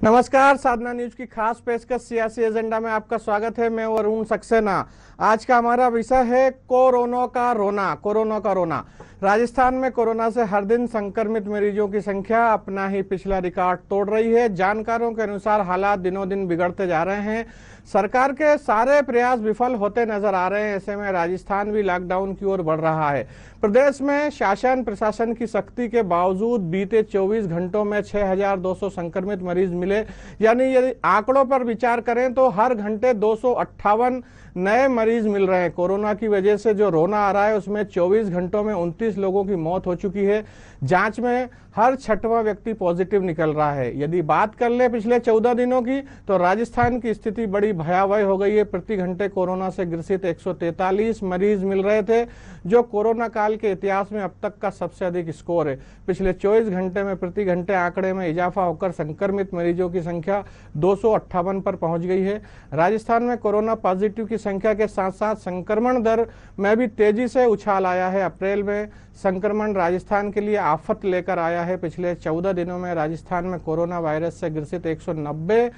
नमस्कार, साधना न्यूज की खास पेशकश सियासी एजेंडा में आपका स्वागत है। मैं वरुण सक्सेना। आज का हमारा विषय है कोरोना का रोना। राजस्थान में कोरोना से हर दिन संक्रमित मरीजों की संख्या अपना ही पिछला रिकॉर्ड तोड़ रही है। जानकारों के अनुसार हालात दिनों दिन बिगड़ते जा रहे हैं। सरकार के सारे प्रयास विफल होते नजर आ रहे हैं। ऐसे में राजस्थान भी लॉकडाउन की ओर बढ़ रहा है। प्रदेश में शासन प्रशासन की सख्ती के बावजूद बीते 24 घंटों में 6,200 संक्रमित मरीज मिले। यानी यदि आंकड़ों पर विचार करें तो हर घंटे 258 नए मरीज मिल रहे हैं। कोरोना की वजह से जो रोना आ रहा है उसमें 24 घंटों में 29 लोगों की मौत हो चुकी है। जांच में हर छठवां व्यक्ति पॉजिटिव निकल रहा है। यदि बात कर ले पिछले 14 दिनों की तो राजस्थान की स्थिति बड़ी भयावह हो गई है। प्रति घंटे कोरोना से ग्रसित 143 मरीज मिल रहे थे, जो कोरोना काल के इतिहास में अब तक का सबसे अधिक स्कोर है। पिछले 24 घंटे में प्रति घंटे आंकड़े में इजाफा होकर संक्रमित मरीजों की संख्या 258 पर पहुंच गई है। राजस्थान में कोरोना पॉजिटिव की संख्या के साथ साथ संक्रमण दर में भी तेजी से उछाल आया है। अप्रैल में संक्रमण राजस्थान के लिए आफत लेकर आया है। पिछले 14 दिनों में राजस्थान में कोरोना वायरस से ग्रसित 190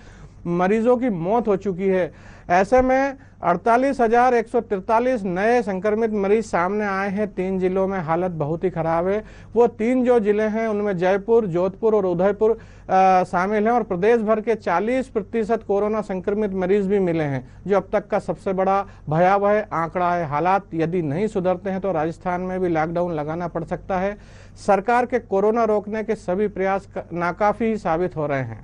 मरीजों की मौत हो चुकी है। ऐसे में 48,143 नए संक्रमित मरीज सामने आए हैं। 3 जिलों में हालत बहुत ही खराब है। वो 3 जो जिले हैं उनमें जयपुर, जोधपुर और उदयपुर शामिल हैं। और प्रदेश भर के 40% कोरोना संक्रमित मरीज भी मिले हैं, जो अब तक का सबसे बड़ा भयावह आंकड़ा है। हालात यदि नहीं सुधरते हैं तो राजस्थान में भी लॉकडाउन लगाना पड़ सकता है। सरकार के कोरोना रोकने के सभी प्रयास नाकाफी साबित हो रहे हैं।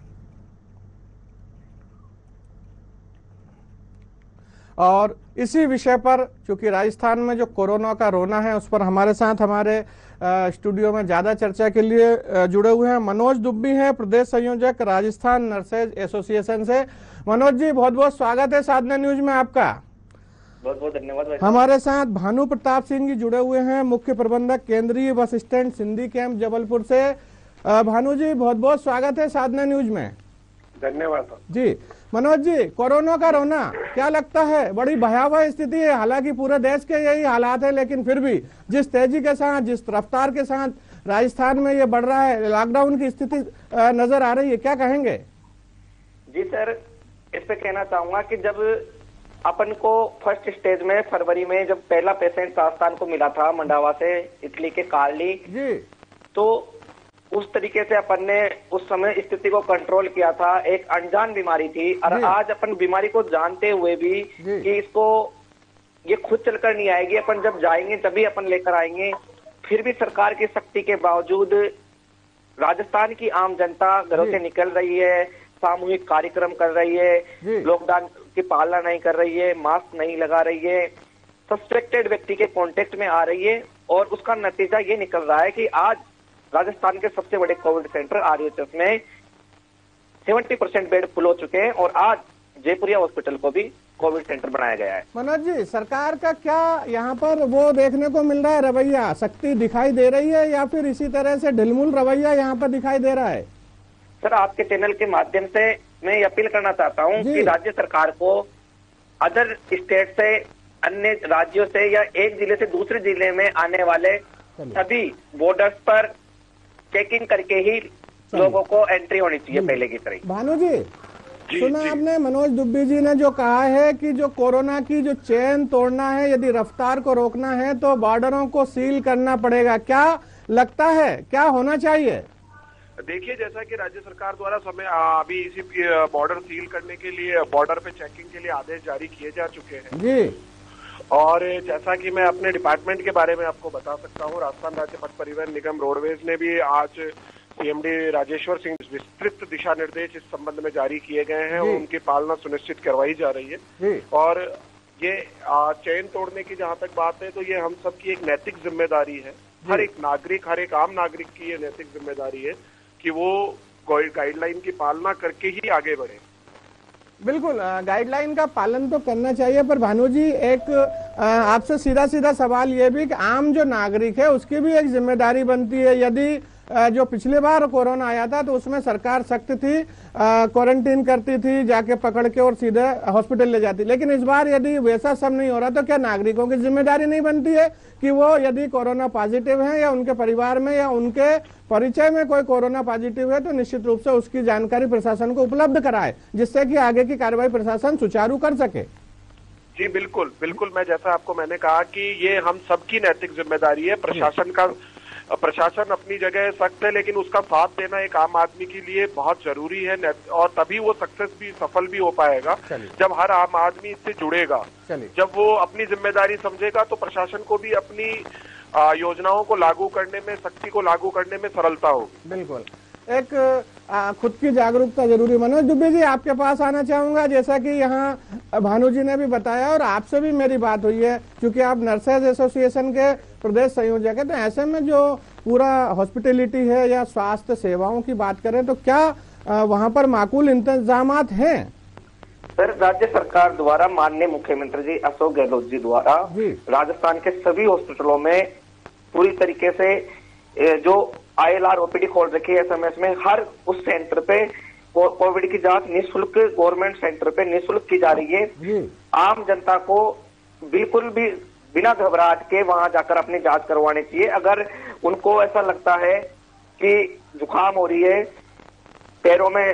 और इसी विषय पर, चूंकि राजस्थान में जो कोरोना का रोना है, उस पर हमारे साथ हमारे स्टूडियो में ज्यादा चर्चा के लिए जुड़े हुए हैं मनोज दुब्बी हैं, प्रदेश संयोजक राजस्थान नर्सेज एसोसिएशन से। मनोज जी, बहुत बहुत स्वागत है साधना न्यूज में आपका। बहुत बहुत धन्यवाद। हमारे साथ भानु प्रताप सिंह जी जुड़े हुए हैं, मुख्य प्रबंधक केंद्रीय bus stand Sindhi camp Jabalpur से। भानु जी, बहुत बहुत स्वागत है साधना न्यूज में। धन्यवाद जी। मनोज जी, कोरोना का रोना क्या लगता है? बड़ी भयावह स्थिति है। हालांकि पूरे देश के यही हालात है, लेकिन फिर भी जिस तेजी के साथ, जिस रफ्तार के साथ राजस्थान में ये बढ़ रहा है, लॉकडाउन की स्थिति नजर आ रही है, क्या कहेंगे? जी सर, इस पे कहना चाहूंगा कि जब अपन को फर्स्ट स्टेज में फरवरी में जब पहला पेशेंट राजस्थान को मिला था मंडावा से, इटली के कार्ली जी, तो उस तरीके से अपन ने उस समय स्थिति को कंट्रोल किया था। एक अनजान बीमारी थी और आज अपन बीमारी को जानते हुए भी कि इसको ये खुद चलकर नहीं आएगी, अपन जब जाएंगे तभी अपन लेकर आएंगे। फिर भी सरकार की सख्ती के बावजूद राजस्थान की आम जनता घरों से निकल रही है, सामूहिक कार्यक्रम कर रही है, लॉकडाउन की पालना नहीं कर रही है, मास्क नहीं लगा रही है, सस्पेक्टेड व्यक्ति के कांटेक्ट में आ रही है। और उसका नतीजा ये निकल रहा है कि आज राजस्थान के सबसे बड़े कोविड सेंटर आरएचएस में 70% बेड फुल हो चुके हैं और आज जयपुरिया हॉस्पिटल को भी कोविड सेंटर बनाया गया है। मनोज जी, सरकार का क्या यहाँ पर वो देखने को मिल रहा है रवैया? सख्ती दिखाई दे रही है या फिर इसी तरह से ढिलमुल रवैया यहाँ पर दिखाई दे रहा है? सर, आपके चैनल के माध्यम से मैं अपील करना चाहता हूँ कि राज्य सरकार को अदर स्टेट से, अन्य राज्यों से या एक जिले से दूसरे जिले में आने वाले सभी बॉर्डर्स पर चेकिंग करके ही लोगों को एंट्री होनी चाहिए पहले की तरह। भानु जी, सुना आपने मनोज दुब्बी जी ने जो कहा है कि जो कोरोना की जो चेन तोड़ना है, यदि रफ्तार को रोकना है तो बॉर्डरों को सील करना पड़ेगा। क्या लगता है, क्या होना चाहिए? देखिए, जैसा कि राज्य सरकार द्वारा समय अभी इसी बॉर्डर सील करने के लिए, बॉर्डर पे चेकिंग के लिए आदेश जारी किए जा चुके हैं जी। और जैसा कि मैं अपने डिपार्टमेंट के बारे में आपको बता सकता हूँ, राजस्थान राज्य पथ परिवहन निगम रोडवेज ने भी आज सीएमडी राजेश्वर सिंह विस्तृत दिशा निर्देश इस संबंध में जारी किए गए हैं। उनकी पालना सुनिश्चित करवाई जा रही है। और ये चेन तोड़ने की जहाँ तक बात है तो ये हम सबकी एक नैतिक जिम्मेदारी है। हर एक नागरिक, हर एक आम नागरिक की ये नैतिक जिम्मेदारी है कि वो गाइडलाइन की पालना करके ही आगे बढ़े। बिल्कुल, गाइडलाइन का पालन तो करना चाहिए, पर भानु जी, एक आपसे सीधा सीधा सवाल ये भी कि आम जो नागरिक है उसकी भी एक जिम्मेदारी बनती है। यदि जो पिछली बार कोरोना आया था तो उसमें सरकार सख्त थी, क्वारंटीन करती थी, जाके पकड़ के और सीधे हॉस्पिटल ले जाती। लेकिन इस बार यदि वैसा सब नहीं हो रहा तो क्या नागरिकों की जिम्मेदारी नहीं बनती है कि वो यदि कोरोना पॉजिटिव है या उनके परिवार में या उनके परिचय में कोई कोरोना पॉजिटिव है तो निश्चित रूप से उसकी जानकारी प्रशासन को उपलब्ध कराए, जिससे कि आगे की कार्रवाई प्रशासन सुचारू कर सके। जी बिल्कुल बिल्कुल, मैं जैसा आपको मैंने कहा कि ये हम सबकी नैतिक जिम्मेदारी है। प्रशासन अपनी जगह सख्त है, लेकिन उसका साथ देना एक आम आदमी के लिए बहुत जरूरी है, और तभी वो सफल भी हो पाएगा जब हर आम आदमी इससे जुड़ेगा। जब वो अपनी जिम्मेदारी समझेगा तो प्रशासन को भी अपनी योजनाओं को लागू करने में, सख्ती को लागू करने में सरलता होगी। बिल्कुल, एक खुद की जागरूकता जरूरी। मनोज दुबे जी, आपके पास आना चाहूंगा। जैसा कि यहाँ भानु जी ने भी बताया और आपसे भी मेरी बात हुई है, क्योंकि आप नर्सेज एसोसिएशन के प्रदेश संयोजक है, तो ऐसे में जो पूरा हॉस्पिटलिटी है या स्वास्थ्य सेवाओं की बात करें तो क्या वहाँ पर माकूल इंतजामात हैं? सर, राज्य सरकार द्वारा माननीय मुख्यमंत्री जी अशोक गहलोत जी द्वारा राजस्थान के सभी हॉस्पिटलों में पूरी तरीके से जो ILR OPD खोल रखी है SMS में, हर उस सेंटर पे कोविड की जांच निःशुल्क गवर्नमेंट सेंटर पे निःशुल्क की जा रही है। आम जनता को बिल्कुल भी बिना घबराहट के वहां जाकर अपनी जांच करवानी चाहिए। अगर उनको ऐसा लगता है कि जुकाम हो रही है, पैरों में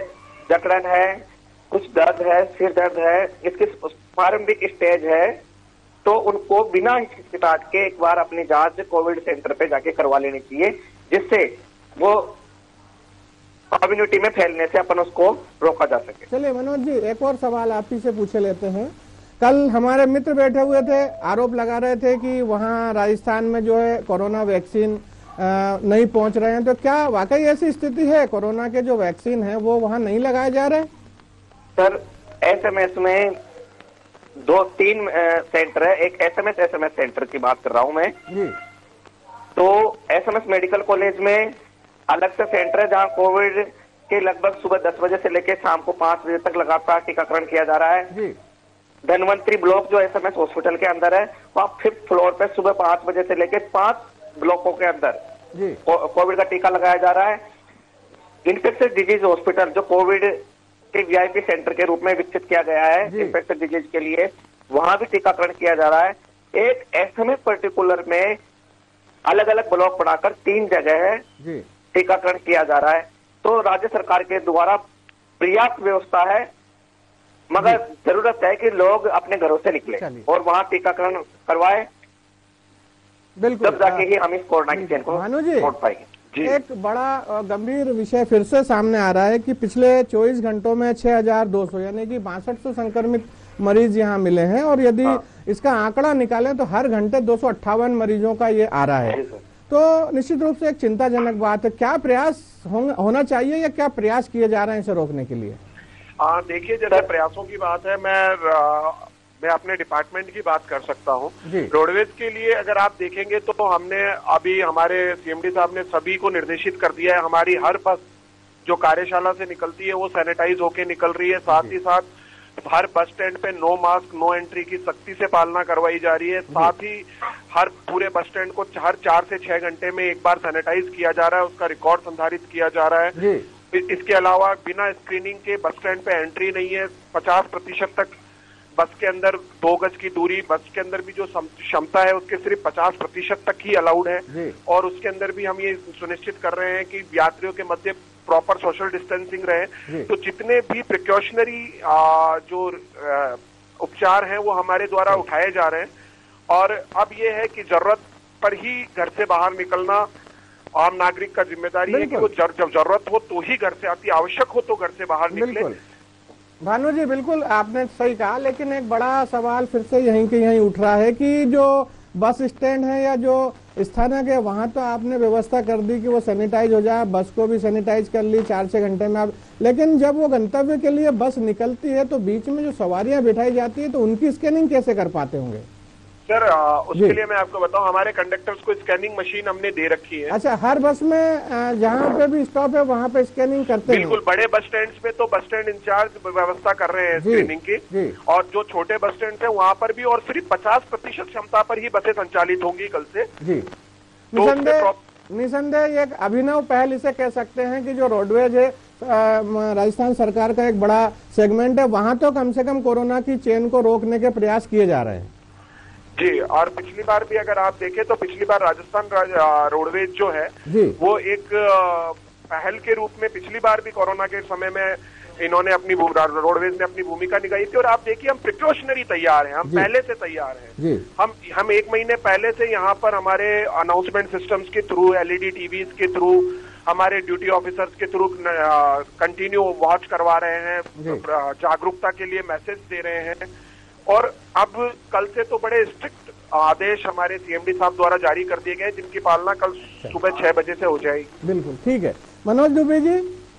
जकड़न है, कुछ दर्द है, सिर दर्द है, इसकी प्रारंभिक स्टेज है, तो उनको बिना हिचकिचाहट के एक बार अपनी जांच कोविड सेंटर पे जाके करवा लेनी चाहिए, जिससे वो कम्युनिटी में फैलने से अपन उसको रोका जा सके। चलिए मनोज जी, एक और सवाल आप ही से पूछे लेते हैं। कल हमारे मित्र बैठे हुए थे, आरोप लगा रहे थे कि वहाँ राजस्थान में जो है कोरोना वैक्सीन नहीं पहुंच रहे हैं, तो क्या वाकई ऐसी स्थिति है? कोरोना के जो वैक्सीन है वो वहाँ नहीं लगाए जा रहे? सर, SMS में 2-3 सेंटर है। एक SMS सेंटर की बात कर रहा हूँ मैं जी। तो SMS मेडिकल कॉलेज में अलग से सेंटर है जहाँ कोविड के लगभग सुबह 10 बजे से लेकर शाम को 5 बजे तक लगातार टीकाकरण किया जा रहा है जी। धनवंतरी ब्लॉक जो SMS हॉस्पिटल के अंदर है, वहाँ 5th फ्लोर पे सुबह 5 बजे से लेकर 5 ब्लॉकों के अंदर कोविड का टीका लगाया जा रहा है। इन्फेक्शस डिजीज हॉस्पिटल जो कोविड के VIP सेंटर के रूप में विकसित किया गया है इन्फेक्शस डिजीज के लिए, वहां भी टीकाकरण किया जा रहा है। एक SMS पर्टिकुलर में अलग अलग ब्लॉक बनाकर 3 जगह है टीकाकरण किया जा रहा है। तो राज्य सरकार के द्वारा पर्याप्त व्यवस्था है, मगर जरूरत है कि लोग अपने घरों से निकले और वहां टीकाकरण करवाए, बिल्कुल, तब जाके ही हम इस कोरोना की चेन को तोड़ पाएंगे। एक बड़ा गंभीर विषय फिर से सामने आ रहा है कि पिछले 24 घंटों में 6200 यानी कि 6200 संक्रमित मरीज यहाँ मिले हैं, और यदि इसका आंकड़ा निकालें तो हर घंटे 258 मरीजों का ये आ रहा है। तो निश्चित रूप से एक चिंताजनक बात है। क्या प्रयास होना चाहिए या क्या प्रयास किए जा रहे हैं इसे रोकने के लिए? देखिए, जैसे प्रयासों की बात है, मैं अपने डिपार्टमेंट की बात कर सकता हूँ। रोडवेज के लिए अगर आप देखेंगे तो हमने अभी हमारे CMD साहब ने सभी को निर्देशित कर दिया है, हमारी हर बस जो कार्यशाला से निकलती है वो सैनिटाइज होके निकल रही है। साथ ही साथ हर बस स्टैंड पे नो मास्क नो एंट्री की सख्ती से पालना करवाई जा रही है। साथ ही हर पूरे बस स्टैंड को हर 4 से 6 घंटे में एक बार सैनिटाइज किया जा रहा है, उसका रिकॉर्ड संधारित किया जा रहा है। इसके अलावा बिना स्क्रीनिंग के बस स्टैंड पे एंट्री नहीं है। 50% तक बस के अंदर 2 गज की दूरी, बस के अंदर भी जो क्षमता है उसके सिर्फ 50% तक ही अलाउड है, और उसके अंदर भी हम ये सुनिश्चित कर रहे हैं कि यात्रियों के मध्य प्रॉपर सोशल डिस्टेंसिंग रहे। तो जितने भी प्रिकॉशनरी जो उपचार हैं वो हमारे द्वारा उठाए जा रहे हैं, और अब ये है कि जरूरत पर ही घर से बाहर निकलना आम नागरिक का जिम्मेदारी है कि वो जब जरूरत हो तो ही घर से, अति आवश्यक हो तो घर से बाहर निकले। भानु जी, बिल्कुल आपने सही कहा, लेकिन एक बड़ा सवाल फिर से यहीं के यहीं उठ रहा है कि जो बस स्टैंड है या जो स्थानक है वहां तो आपने व्यवस्था कर दी कि वो सैनिटाइज हो जाए, बस को भी सैनिटाइज कर ली 4-6 घंटे में आप, लेकिन जब वो गंतव्य के लिए बस निकलती है तो बीच में जो सवारियां बिठाई जाती है तो उनकी स्कैनिंग कैसे कर पाते होंगे? सर, उसके लिए मैं आपको बताऊं, हमारे कंडक्टर्स को स्कैनिंग मशीन हमने दे रखी है। अच्छा, हर बस में जहाँ पे भी स्टॉप है वहाँ पे स्कैनिंग करते हैं? बिल्कुल, बड़े बस स्टैंड पे तो बस स्टैंड इंचार्ज व्यवस्था कर रहे हैं स्कैनिंग की, और जो छोटे बस स्टैंड है वहाँ पर भी, और सिर्फ 50% क्षमता पर ही बसें संचालित होंगी कल से। जी, निसंदेह ये एक अभिनव पहल इसे कह सकते हैं कि जो रोडवेज है राजस्थान सरकार का एक बड़ा सेगमेंट है, वहां तो कम से कम कोरोना की चेन को रोकने के प्रयास किए जा रहे हैं। जी, और पिछली बार भी अगर आप देखें तो पिछली बार राजस्थान रोडवेज जो है वो एक पहल के रूप में पिछली बार भी कोरोना के समय में इन्होंने रोडवेज ने अपनी भूमिका निभाई थी। और आप देखिए हम प्रिकॉशनरी तैयार हैं, हम पहले से तैयार हैं। हम 1 महीने पहले से यहाँ पर हमारे अनाउंसमेंट सिस्टम्स के थ्रू, एलईडी टीवीज के थ्रू, हमारे ड्यूटी ऑफिसर्स के थ्रू कंटिन्यू वॉच करवा रहे हैं, जागरूकता के लिए मैसेज दे रहे हैं। और अब कल से तो बड़े स्ट्रिक्ट आदेश हमारे सीएमडी साहब द्वारा जारी कर दिए गए, जिनकी पालना कल सुबह 6 बजे से हो जाएगी। बिल्कुल ठीक है। मनोज दुबे जी,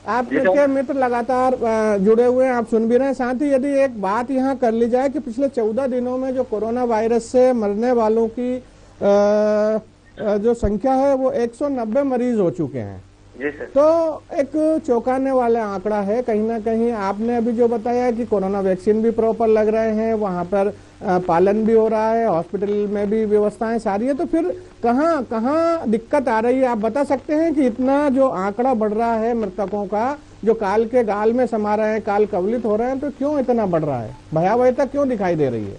आपके मित्र लगातार जुड़े हुए हैं, आप सुन भी रहे हैं। साथ ही यदि एक बात यहाँ कर ली जाए कि पिछले 14 दिनों में जो कोरोना वायरस से मरने वालों की जो संख्या है वो 190 मरीज हो चुके हैं। जी सर। तो एक चौंकाने वाला आंकड़ा है। कहीं ना कहीं आपने अभी जो बताया कि कोरोना वैक्सीन भी प्रॉपर लग रहे हैं, वहां पर पालन भी हो रहा है, हॉस्पिटल में भी व्यवस्थाएं सारी है, तो फिर कहाँ दिक्कत आ रही है? आप बता सकते हैं कि इतना जो आंकड़ा बढ़ रहा है मृतकों का, जो काल के गाल में समा रहे हैं, काल कवलित हो रहे हैं, तो क्यों इतना बढ़ रहा है? भयावहता क्यों दिखाई दे रही है?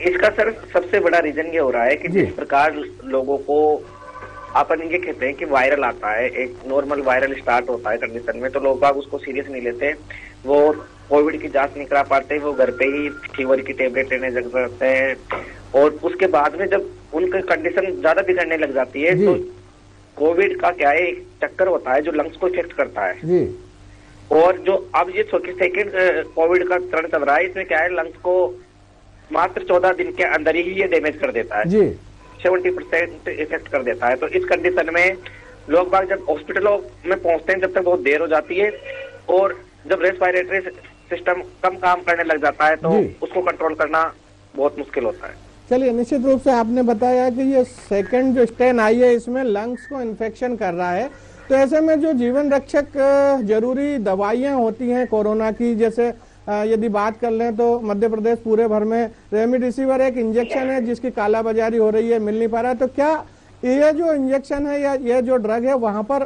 इसका सर सबसे बड़ा रीजन ये हो रहा है कि जिस प्रकार लोगों को अपन ये कहते हैं कि वायरल आता है, एक नॉर्मल वायरल स्टार्ट होता है कंडीशन में, तो लोग बाग उसको सीरियस नहीं लेते, वो कोविड की जांच नहीं करा पाते, वो घर पे ही फीवर की टेबलेट लेने लग जाते हैं। और उसके बाद में जब उनकी कंडीशन ज्यादा बिगड़ने लग जाती है तो कोविड का क्या है, एक चक्कर होता है जो लंग्स को इफेक्ट करता है। और जो अब ये सेकेंड कोविड का चरण चल रहा है, इसमें क्या है, लंग्स को मात्र 14 दिन के अंदर ही ये डैमेज कर देता है, 70% इफेक्ट कर देता है। तो इस कंडीशन में लोग बाग जब हॉस्पिटलों में पहुंचते हैं, जब तक बहुत देर हो जाती है, और जब रेस्पिरेटरी सिस्टम कम काम करने लग जाता है तो उसको कंट्रोल करना बहुत मुश्किल होता है। चलिए, निश्चित रूप से आपने बताया कि ये सेकंड जो स्ट्रेन आई है इसमें लंग्स को इन्फेक्शन कर रहा है, तो ऐसे में जो जीवन रक्षक जरूरी दवाइयां होती हैं कोरोना की, जैसे यदि बात कर लें तो मध्य प्रदेश पूरे भर में रेमडेसिविर एक इंजेक्शन है जिसकी कालाबाजारी हो रही है, मिल नहीं पा रहा है, तो क्या ये जो इंजेक्शन है या ये जो ड्रग है वहां पर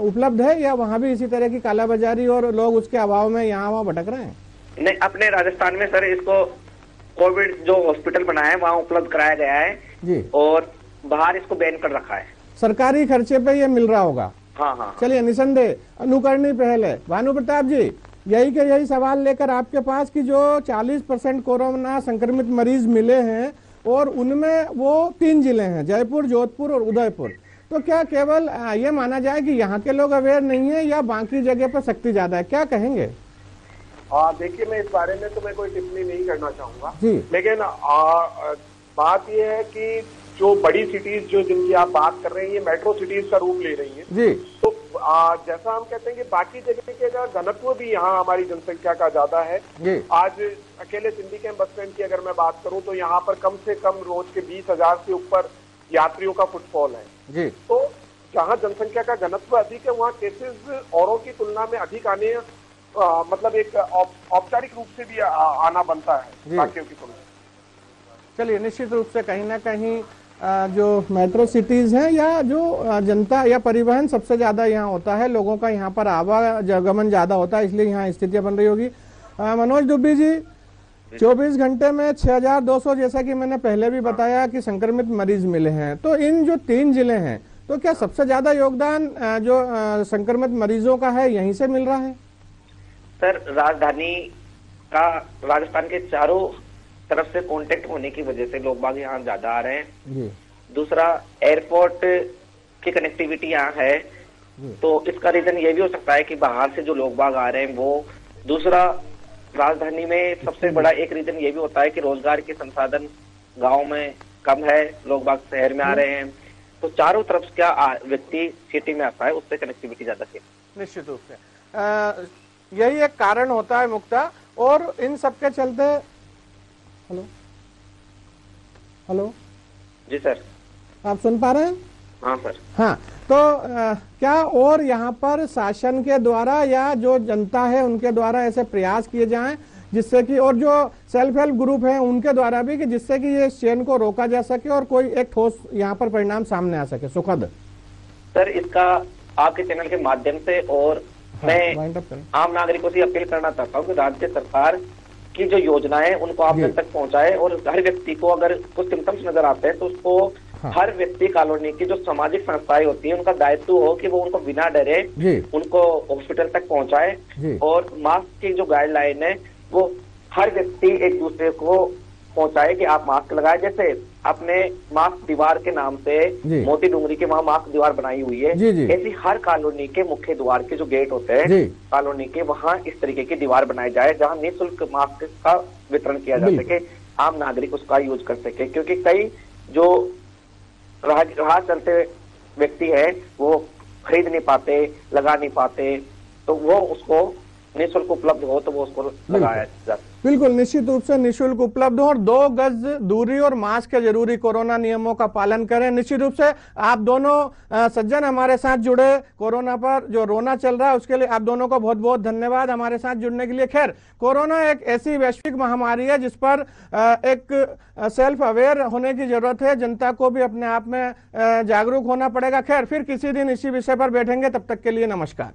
उपलब्ध है, या वहां भी इसी तरह की कालाबाजारी और लोग उसके अभाव में यहाँ वहाँ भटक रहे हैं? नहीं, अपने राजस्थान में सर इसको कोविड जो हॉस्पिटल बनाया है वहाँ उपलब्ध कराया गया है जी, और बाहर इसको बैन कर रखा है। सरकारी खर्चे पे ये मिल रहा होगा? हाँ। चलिए, निसंदेह अनुकरणीय पहल है। भानु प्रताप जी, यही सवाल लेकर आपके पास कि जो 40% कोरोना संक्रमित मरीज मिले हैं और उनमें वो 3 जिले हैं, जयपुर, जोधपुर और उदयपुर, तो क्या केवल ये माना जाए कि यहाँ के लोग अवेयर नहीं है या बाकी जगह पर सख्ती ज्यादा है? क्या कहेंगे? देखिए, मैं इस बारे में तो मैं कोई टिप्पणी नहीं करना चाहूंगा, लेकिन बात यह है कि जो बड़ी सिटीज जो जिनकी आप बात कर रहे हैं, ये मेट्रो सिटीज का रूप ले रही है जी। तो जैसा हम कहते हैं कि बाकी जगह के घनत्व भी यहाँ हमारी जनसंख्या का ज्यादा है। आज अकेले सिंधी कैंप बस स्टैंड की अगर मैं बात करूं तो यहाँ पर कम से कम रोज के 20,000 से ऊपर यात्रियों का फुटफॉल है जी। तो जहाँ जनसंख्या का घनत्व अधिक है वहाँ केसेस औरों की तुलना में अधिक आने मतलब एक औपचारिक रूप से भी आना बनता है बाकियों की तुलना। चलिए, निश्चित रूप से कहीं ना कहीं जो मेट्रो सिटीज हैं या जो जनता या परिवहन सबसे ज्यादा यहाँ होता है, लोगों का यहाँ पर आवागमन ज्यादा होता है, इसलिए यहाँ स्थितियां बन रही होगी। मनोज दुबे जी, 24 घंटे में 6,200 जैसा कि मैंने पहले भी बताया कि संक्रमित मरीज मिले हैं, तो इन जो 3 जिले हैं, तो क्या सबसे ज्यादा योगदान जो संक्रमित मरीजों का है यहीं से मिल रहा है? सर, राजधानी का राजस्थान के चारों तरफ से कांटेक्ट होने की वजह से लोग बाग यहाँ ज्यादा आ रहे हैं। दूसरा, एयरपोर्ट की कनेक्टिविटी यहाँ है, तो इसका रीजन ये भी हो सकता है कि बाहर से जो लोग बाग आ रहे हैं वो। दूसरा, राजधानी में सबसे बड़ा एक रीजन ये भी होता है कि रोजगार के संसाधन गांव में कम है, लोग बाग शहर में आ रहे हैं, तो चारों तरफ से क्या व्यक्ति सिटी में आता है, उससे कनेक्टिविटी ज्यादा है। निश्चित रूप से यही एक कारण होता है मुक्ता, और इन सबके चलते हेलो जी सर, आप सुन पा रहे हैं? हाँ सर। हाँ, तो क्या और यहाँ पर शासन के द्वारा या जो जनता है उनके द्वारा ऐसे प्रयास किए जाएं जिससे कि, और जो सेल्फ हेल्प ग्रुप है उनके द्वारा भी, कि जिससे कि ये चेन को रोका जा सके और कोई एक ठोस यहाँ पर परिणाम सामने आ सके? सुखद सर इसका आपके चैनल के माध्यम से और मैं आम नागरिकों से अपील करना चाहता हूँ कि राज्य सरकार की जो योजनाएं उनको आप तक पहुंचाए और हर व्यक्ति को अगर कुछ सिम्टम्स नजर आते हैं तो उसको हर व्यक्ति कॉलोनी की जो सामाजिक संस्थाएं होती है उनका दायित्व हो कि वो उनको बिना डरे उनको हॉस्पिटल तक पहुंचाए और मास्क की जो गाइडलाइन है वो हर व्यक्ति एक दूसरे को पहुंचाए कि आप मास्क लगाए। जैसे आपने मास्क दीवार के नाम से मोती डूंगरी के वहां मास्क दीवार बनाई हुई है, ऐसी हर कॉलोनी के मुख्य द्वार के जो गेट होते हैं कॉलोनी के वहां इस तरीके की दीवार बनाई जाए जहां निःशुल्क मास्क का वितरण किया जा सके, आम नागरिक उसका यूज कर सके। क्योंकि कई जो राह चलते व्यक्ति है वो खरीद नहीं पाते, लगा नहीं पाते, तो वो उसको निःशुल्क उपलब्ध हो तो वो उसको लगाया जाता। बिल्कुल, निश्चित रूप से निःशुल्क उपलब्ध हो और 2 गज दूरी और मास्क के जरूरी कोरोना नियमों का पालन करें। निश्चित रूप से आप दोनों सज्जन हमारे साथ जुड़े, कोरोना पर जो रोना चल रहा है उसके लिए आप दोनों को बहुत बहुत धन्यवाद हमारे साथ जुड़ने के लिए। खैर, कोरोना एक ऐसी वैश्विक महामारी है जिस पर एक सेल्फ अवेयर होने की जरूरत है, जनता को भी अपने आप में जागरूक होना पड़ेगा। खैर, फिर किसी दिन इसी विषय पर बैठेंगे, तब तक के लिए नमस्कार।